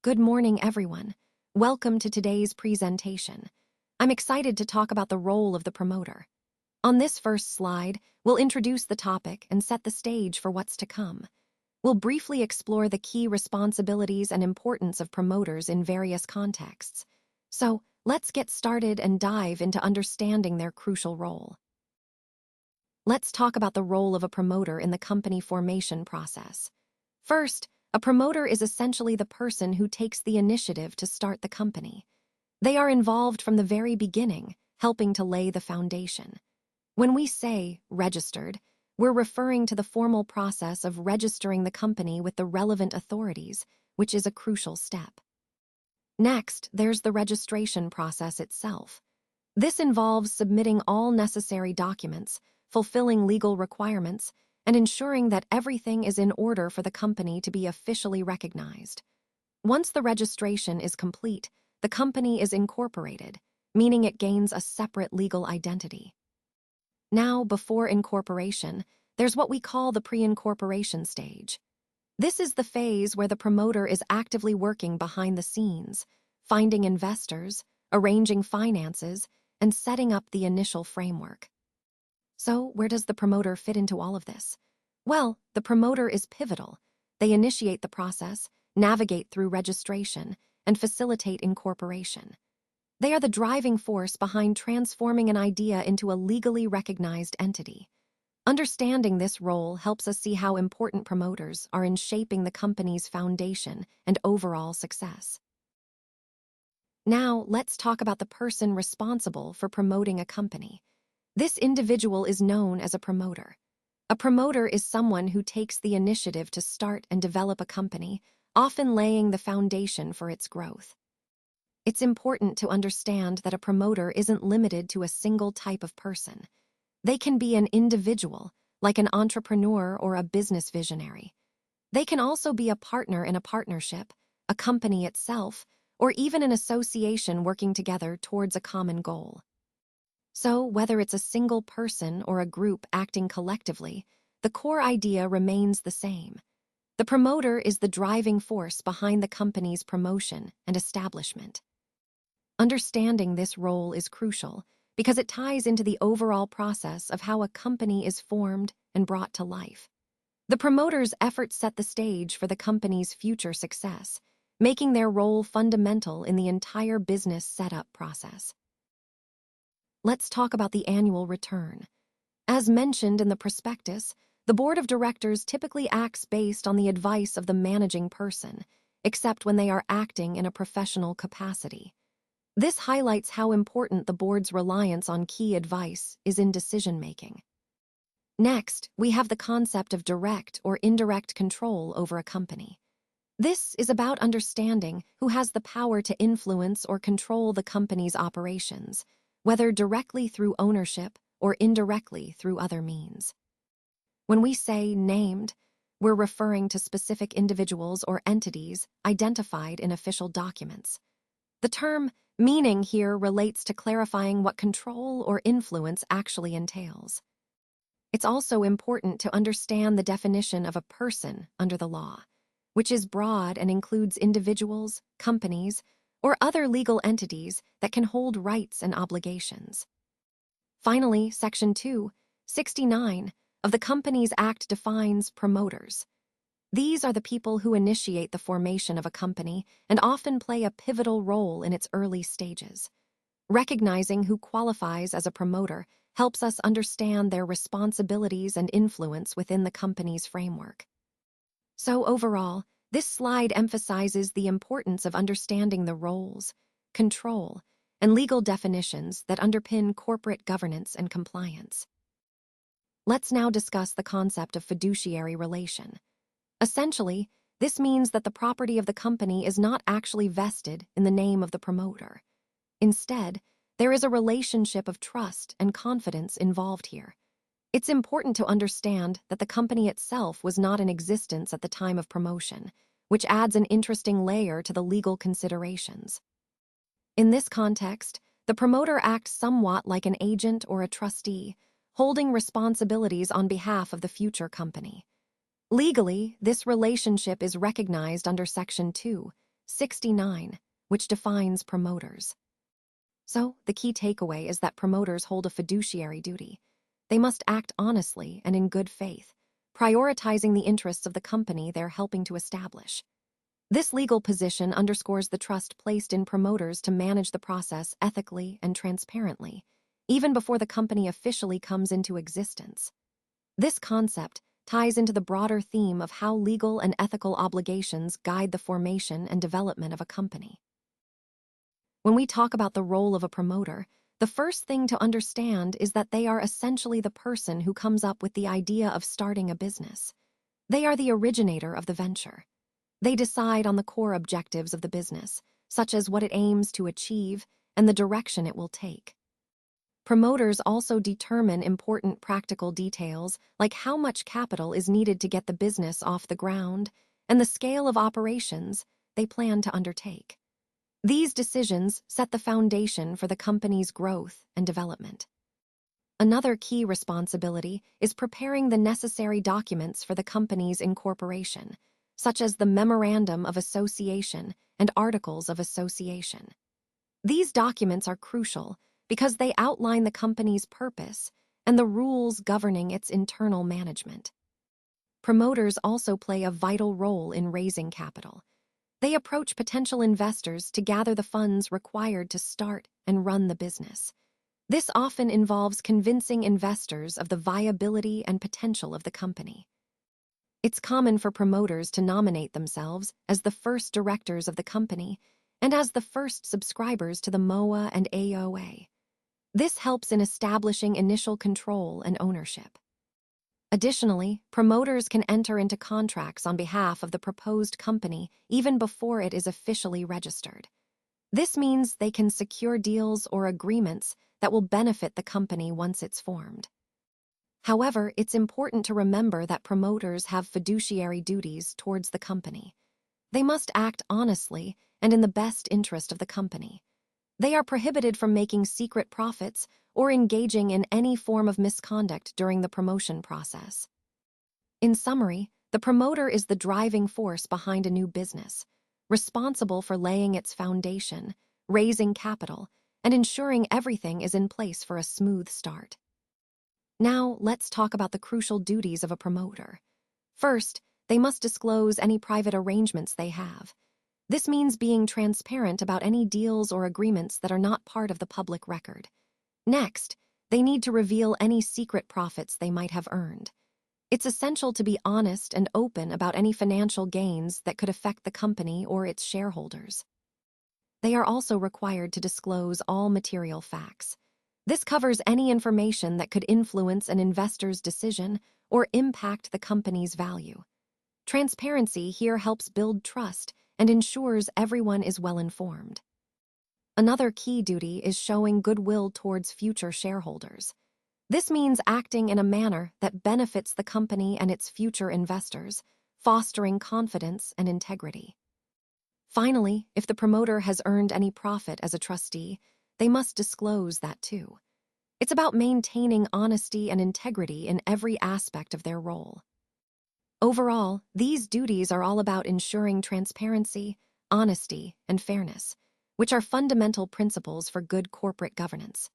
Good morning, everyone. Welcome to today's presentation. I'm excited to talk about the role of the promoter. On this first slide, we'll introduce the topic and set the stage for what's to come. We'll briefly explore the key responsibilities and importance of promoters in various contexts. So, let's get started and dive into understanding their crucial role. Let's talk about the role of a promoter in the company formation process. First, a promoter is essentially the person who takes the initiative to start the company. They are involved from the very beginning, helping to lay the foundation. When we say registered, we're referring to the formal process of registering the company with the relevant authorities, which is a crucial step. Next, there's the registration process itself. This involves submitting all necessary documents, fulfilling legal requirements, and ensuring that everything is in order for the company to be officially recognized. Once the registration is complete, the company is incorporated, meaning it gains a separate legal identity. Now, before incorporation, there's what we call the pre-incorporation stage. This is the phase where the promoter is actively working behind the scenes, finding investors, arranging finances, and setting up the initial framework. So, where does the promoter fit into all of this? Well, the promoter is pivotal. They initiate the process, navigate through registration, and facilitate incorporation. They are the driving force behind transforming an idea into a legally recognized entity. Understanding this role helps us see how important promoters are in shaping the company's foundation and overall success. Now, let's talk about the person responsible for promoting a company. This individual is known as a promoter. A promoter is someone who takes the initiative to start and develop a company, often laying the foundation for its growth. It's important to understand that a promoter isn't limited to a single type of person. They can be an individual, like an entrepreneur or a business visionary. They can also be a partner in a partnership, a company itself, or even an association working together towards a common goal. So, whether it's a single person or a group acting collectively, the core idea remains the same. The promoter is the driving force behind the company's promotion and establishment. Understanding this role is crucial because it ties into the overall process of how a company is formed and brought to life. The promoter's efforts set the stage for the company's future success, making their role fundamental in the entire business setup process. Let's talk about the annual return. As mentioned in the prospectus, the board of directors typically acts based on the advice of the managing person, except when they are acting in a professional capacity. This highlights how important the board's reliance on key advice is in decision-making. Next, we have the concept of direct or indirect control over a company. This is about understanding who has the power to influence or control the company's operations, whether directly through ownership or indirectly through other means. When we say named, we're referring to specific individuals or entities identified in official documents. The term meaning here relates to clarifying what control or influence actually entails. It's also important to understand the definition of a person under the law, which is broad and includes individuals, companies, or other legal entities that can hold rights and obligations. Finally, Section 269 of the Companies Act defines promoters. These are the people who initiate the formation of a company and often play a pivotal role in its early stages. Recognizing who qualifies as a promoter helps us understand their responsibilities and influence within the company's framework. So overall, this slide emphasizes the importance of understanding the roles, control, and legal definitions that underpin corporate governance and compliance. Let's now discuss the concept of fiduciary relation. Essentially, this means that the property of the company is not actually vested in the name of the promoter. Instead, there is a relationship of trust and confidence involved here. It's important to understand that the company itself was not in existence at the time of promotion, which adds an interesting layer to the legal considerations. In this context, the promoter acts somewhat like an agent or a trustee, holding responsibilities on behalf of the future company. Legally, this relationship is recognized under Section 2, 69, which defines promoters. So, the key takeaway is that promoters hold a fiduciary duty. They must act honestly and in good faith, prioritizing the interests of the company they're helping to establish. This legal position underscores the trust placed in promoters to manage the process ethically and transparently, even before the company officially comes into existence. This concept ties into the broader theme of how legal and ethical obligations guide the formation and development of a company. When we talk about the role of a promoter, the first thing to understand is that they are essentially the person who comes up with the idea of starting a business. They are the originator of the venture. They decide on the core objectives of the business, such as what it aims to achieve and the direction it will take. Promoters also determine important practical details like how much capital is needed to get the business off the ground and the scale of operations they plan to undertake. These decisions set the foundation for the company's growth and development. Another key responsibility is preparing the necessary documents for the company's incorporation, such as the Memorandum of Association and Articles of Association. These documents are crucial because they outline the company's purpose and the rules governing its internal management. Promoters also play a vital role in raising capital. They approach potential investors to gather the funds required to start and run the business. This often involves convincing investors of the viability and potential of the company. It's common for promoters to nominate themselves as the first directors of the company and as the first subscribers to the MOA and AOA. This helps in establishing initial control and ownership. Additionally, promoters can enter into contracts on behalf of the proposed company even before it is officially registered. This means they can secure deals or agreements that will benefit the company once it's formed. However, it's important to remember that promoters have fiduciary duties towards the company. They must act honestly and in the best interest of the company. They are prohibited from making secret profits or engaging in any form of misconduct during the promotion process. In summary, the promoter is the driving force behind a new business, responsible for laying its foundation, raising capital, and ensuring everything is in place for a smooth start. Now, let's talk about the crucial duties of a promoter. First, they must disclose any private arrangements they have. This means being transparent about any deals or agreements that are not part of the public record. Next, they need to reveal any secret profits they might have earned. It's essential to be honest and open about any financial gains that could affect the company or its shareholders. They are also required to disclose all material facts. This covers any information that could influence an investor's decision or impact the company's value. Transparency here helps build trust and ensures everyone is well informed. Another key duty is showing goodwill towards future shareholders. This means acting in a manner that benefits the company and its future investors, fostering confidence and integrity. Finally, if the promoter has earned any profit as a trustee, they must disclose that too. It's about maintaining honesty and integrity in every aspect of their role. Overall, these duties are all about ensuring transparency, honesty, and fairness, which are fundamental principles for good corporate governance.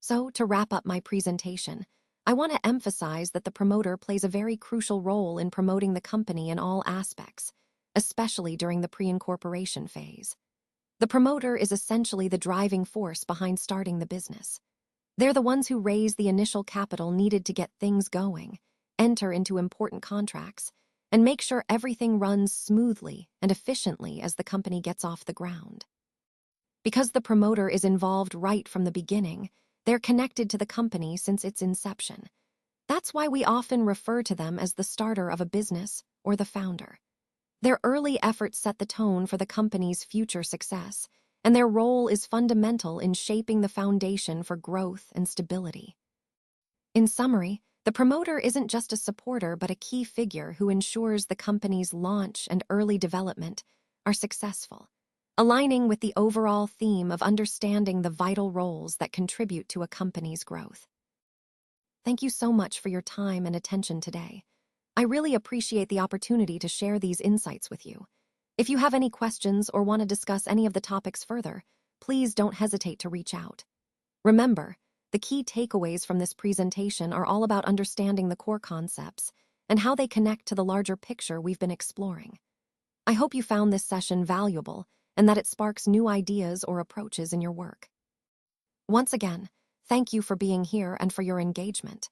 So, to wrap up my presentation, I want to emphasize that the promoter plays a very crucial role in promoting the company in all aspects, especially during the pre-incorporation phase. The promoter is essentially the driving force behind starting the business. They're the ones who raise the initial capital needed to get things going, enter into important contracts, and make sure everything runs smoothly and efficiently as the company gets off the ground. Because the promoter is involved right from the beginning, they're connected to the company since its inception. That's why we often refer to them as the starter of a business or the founder. Their early efforts set the tone for the company's future success, and their role is fundamental in shaping the foundation for growth and stability. In summary, the promoter isn't just a supporter but a key figure who ensures the company's launch and early development are successful, aligning with the overall theme of understanding the vital roles that contribute to a company's growth. Thank you so much for your time and attention today. I really appreciate the opportunity to share these insights with you. If you have any questions or want to discuss any of the topics further, please don't hesitate to reach out. Remember, the key takeaways from this presentation are all about understanding the core concepts and how they connect to the larger picture we've been exploring. I hope you found this session valuable and that it sparks new ideas or approaches in your work. Once again, thank you for being here and for your engagement.